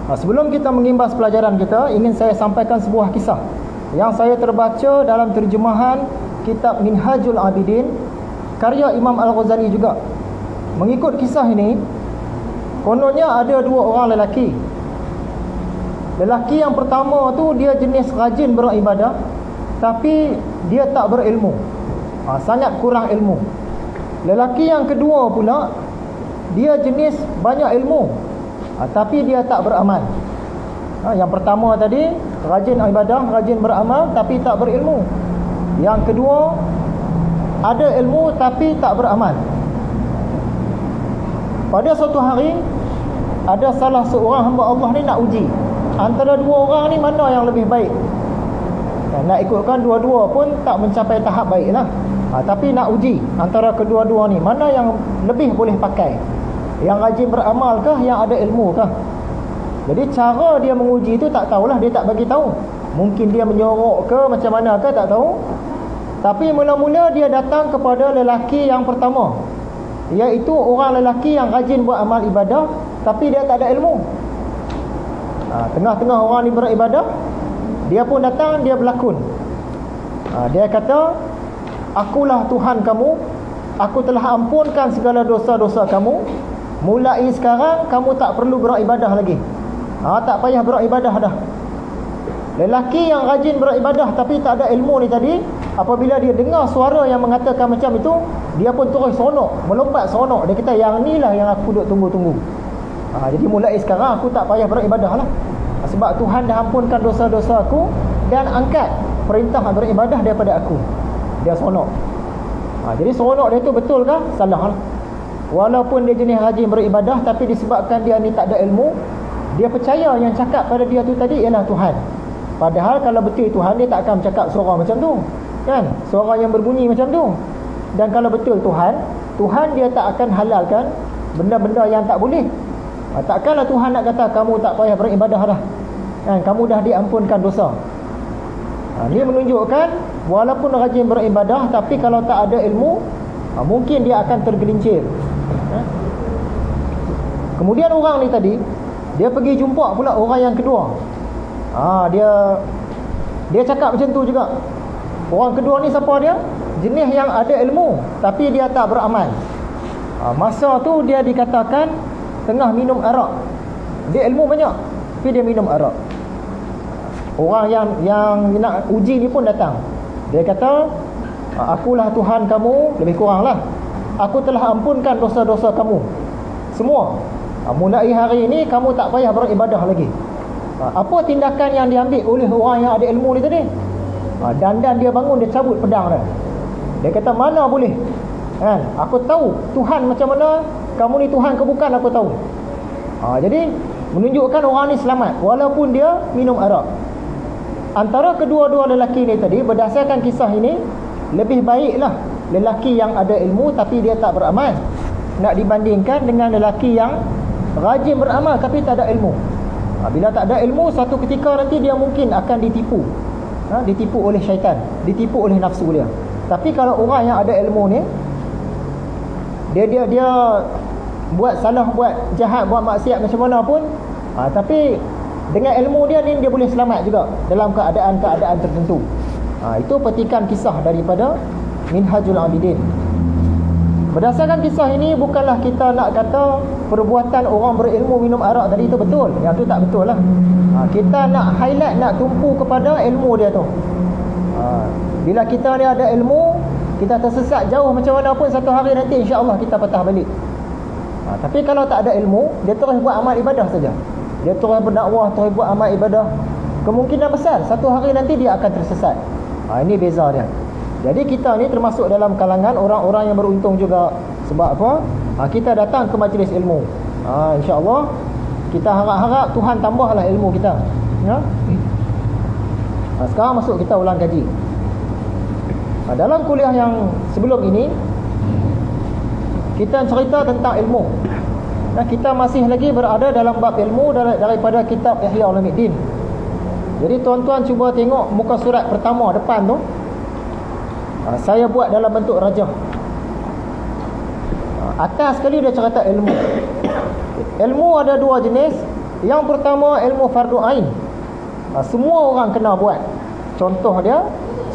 Sebelum kita mengimbas pelajaran kita, ingin saya sampaikan sebuah kisah yang saya terbaca dalam terjemahan kitab Minhajul Abidin karya Imam Al-Ghazali juga. Mengikut kisah ini, kononnya ada dua orang lelaki. Lelaki yang pertama tu dia jenis rajin beribadah, tapi dia tak berilmu, sangat kurang ilmu. Lelaki yang kedua pula, dia jenis banyak ilmu, tapi dia tak beramal. Yang pertama tadi rajin ibadah, rajin beramal, tapi tak berilmu. Yang kedua ada ilmu tapi tak beramal. Pada suatu hari, ada salah seorang hamba Allah ni nak uji antara dua orang ni mana yang lebih baik. Nak ikutkan dua-dua pun tak mencapai tahap baik lah. Tapi nak uji antara kedua-dua ni, mana yang lebih boleh pakai, yang rajin beramal kah, yang ada ilmu kah. Jadi cara dia menguji tu tak tahulah, dia tak bagi tahu. Mungkin dia menyorok ke macam mana ke, tak tahu. Tapi mula-mula dia datang kepada lelaki yang pertama, iaitu orang lelaki yang rajin buat amal ibadah, tapi dia tak ada ilmu. Tengah-tengah orang ni beribadah, dia pun datang, dia berlakon. Dia kata, akulah Tuhan kamu, aku telah ampunkan segala dosa-dosa kamu. Mulai sekarang kamu tak perlu beribadah lagi. Tak payah beribadah dah. Lelaki yang rajin beribadah tapi tak ada ilmu ni tadi, apabila dia dengar suara yang mengatakan macam itu, dia pun terus seronok, melompat seronok. Dia kata, yang ni lah yang aku duk tunggu-tunggu. Jadi mulai sekarang aku tak payah beribadah lah, sebab Tuhan dah ampunkan dosa-dosa aku dan angkat perintah beribadah daripada aku. Dia seronok. Jadi seronok dia tu betul kah? Salah lah. Walaupun dia jenis rajin beribadah, tapi disebabkan dia ni tak ada ilmu, dia percaya yang cakap pada dia tu tadi ialah Tuhan. Padahal kalau betul Tuhan, dia tak akan cakap suara macam tu, kan? Suara yang berbunyi macam tu. Dan kalau betul Tuhan dia tak akan halalkan benda-benda yang tak boleh. Takkanlah Tuhan nak kata kamu tak payah beribadah dah, kan? Kamu dah diampunkan dosa. Ini menunjukkan walaupun rajin beribadah, tapi kalau tak ada ilmu, mungkin dia akan tergelincir. Kemudian orang ni tadi, dia pergi jumpa pula orang yang kedua. Dia cakap macam tu juga. Orang kedua ni siapa dia? Jenis yang ada ilmu, tapi dia tak beramal. Masa tu dia dikatakan tengah minum arak. Dia ilmu banyak, tapi dia minum arak. Orang yang nak uji ni pun datang. Dia kata, akulah Tuhan kamu, lebih kurang lah, aku telah ampunkan dosa-dosa kamu semua. Mulai hari ini kamu tak payah beribadah lagi. Apa tindakan yang diambil oleh orang yang ada ilmu ni tadi? Dandan dia bangun, dia cabut pedang dia. Dia kata, mana boleh, kan? Aku tahu Tuhan macam mana, kamu ni Tuhan ke bukan, aku tahu. Jadi menunjukkan orang ni selamat walaupun dia minum arak. Antara kedua-dua lelaki ni tadi, berdasarkan kisah ini, lebih baiklah lelaki yang ada ilmu tapi dia tak beramal, nak dibandingkan dengan lelaki yang rajin beramal tapi tak ada ilmu. Bila tak ada ilmu, satu ketika nanti dia mungkin akan ditipu. Ditipu oleh syaitan, ditipu oleh nafsu dia. Tapi kalau orang yang ada ilmu ni, dia buat salah, buat jahat, buat maksiat macam mana pun, tapi dengan ilmu dia ni, dia boleh selamat juga dalam keadaan-keadaan tertentu. Itu petikan kisah daripada Minhajul Abidin. Berdasarkan kisah ini, bukanlah kita nak kata perbuatan orang berilmu minum arak tadi itu betul. Yang tu tak betul lah. Kita nak highlight, nak tumpu kepada ilmu dia tu. Bila kita ni ada ilmu, kita tersesat jauh macam mana pun, satu hari nanti insya-Allah kita patah balik. Tapi kalau tak ada ilmu, dia terus buat amal ibadah saja, dia terus berdakwah, terus buat amal ibadah, kemungkinan besar satu hari nanti dia akan tersesat. Ini beza dia. Jadi kita ni termasuk dalam kalangan orang-orang yang beruntung juga. Sebab apa? Kita datang ke majlis ilmu. InsyaAllah kita harap-harap Tuhan tambahlah ilmu kita, ya? Sekarang masuk kita ulang kaji. Dalam kuliah yang sebelum ini, kita cerita tentang ilmu. Kita masih lagi berada dalam bab ilmu daripada kitab Ihya Ulumuddin. Jadi tuan-tuan cuba tengok muka surat pertama depan tu. Saya buat dalam bentuk rajah. Atas sekali dia cerita ilmu. Ilmu ada dua jenis. Yang pertama, ilmu fardu ain. Semua orang kena buat. Contoh dia,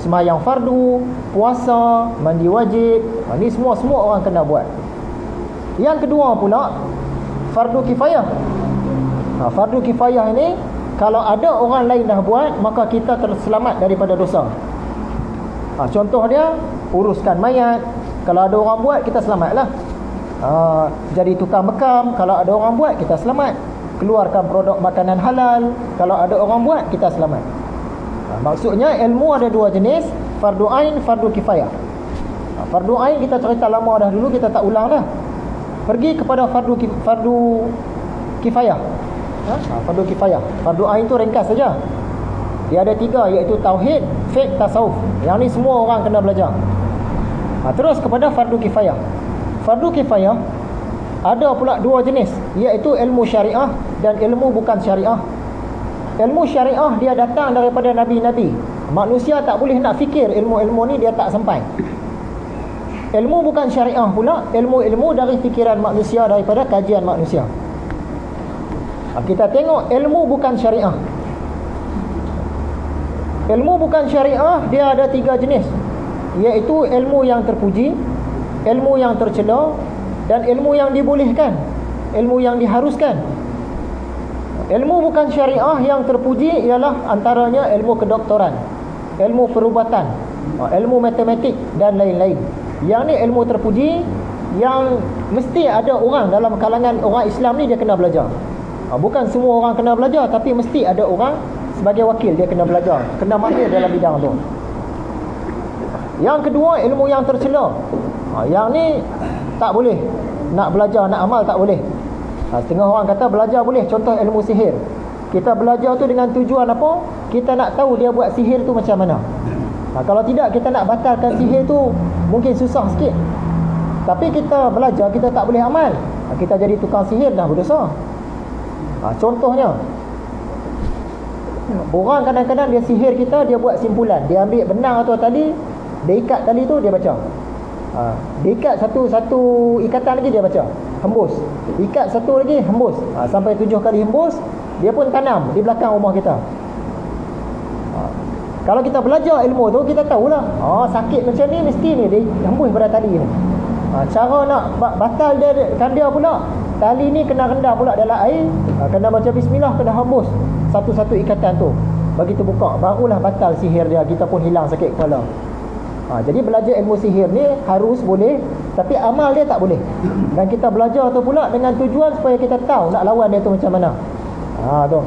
sembahyang fardu, puasa, mandi wajib. Ni semua orang kena buat. Yang kedua pula, fardu kifayah. Fardu kifayah ini, kalau ada orang lain dah buat, maka kita terselamat daripada dosa. Contoh dia, uruskan mayat. Kalau ada orang buat, kita selamatlah. Jadi tukang bekam, kalau ada orang buat, kita selamat. Keluarkan produk makanan halal, kalau ada orang buat, kita selamat. Maksudnya ilmu ada dua jenis, fardu ain, fardu kifayah. Fardu ain kita cerita lama dah dulu, kita tak ulang dah. Pergi kepada fardu kifayah. Fardu kifayah. Fardu ain tu ringkas saja. Dia ada 3, iaitu tauhid, fiqh, tasawuf. Yang ni semua orang kena belajar. Terus kepada fardu kifayah. Fardu kifayah ada pula 2 jenis, iaitu ilmu syariah dan ilmu bukan syariah. Ilmu syariah dia datang daripada nabi-nabi. Manusia tak boleh nak fikir ilmu-ilmu ni, dia tak sampai. Ilmu bukan syariah pula, ilmu-ilmu dari fikiran manusia, daripada kajian manusia. Kita tengok ilmu bukan syariah. Ilmu bukan syariah dia ada 3 jenis, iaitu ilmu yang terpuji, ilmu yang tercela, dan ilmu yang dibolehkan, ilmu yang diharuskan. Ilmu bukan syariah yang terpuji ialah antaranya ilmu kedoktoran, ilmu perubatan, ilmu matematik dan lain-lain. Yang ni ilmu terpuji yang mesti ada orang dalam kalangan orang Islam ni dia kena belajar. Bukan semua orang kena belajar, tapi mesti ada orang sebagai wakil dia kena belajar, kena mahir dalam bidang tu. Yang kedua, ilmu yang tercela. Yang ni tak boleh nak belajar, nak amal tak boleh. Setengah orang kata belajar boleh. Contoh ilmu sihir, kita belajar tu dengan tujuan apa? Kita nak tahu dia buat sihir tu macam mana. Kalau tidak, kita nak batalkan sihir tu mungkin susah sikit. Tapi kita belajar, kita tak boleh amal, kita jadi tukang sihir dah berdosa. Contohnya, orang kadang-kadang dia sihir kita, dia buat simpulan. Dia ambil benang atau tali, dia ikat tali tu, dia baca. Dia ikat satu ikatan lagi, dia baca, hembus. Ikat satu lagi, hembus. Sampai 7 kali hembus, dia pun tanam di belakang rumah kita. Kalau kita belajar ilmu tu, kita tahulah, sakit macam ni mesti ni dia hembus pada tali ni. Cara nak batal dia pula, tali ni kena rendam pula dalam air, kena baca bismillah, kena hembus satu-satu ikatan tu, bagi terbuka, barulah batal sihir dia, kita pun hilang sakit kepala. Jadi belajar ilmu sihir ni harus boleh, tapi amal dia tak boleh. Dan kita belajar tu pula dengan tujuan supaya kita tahu nak lawan dia tu macam mana. Tu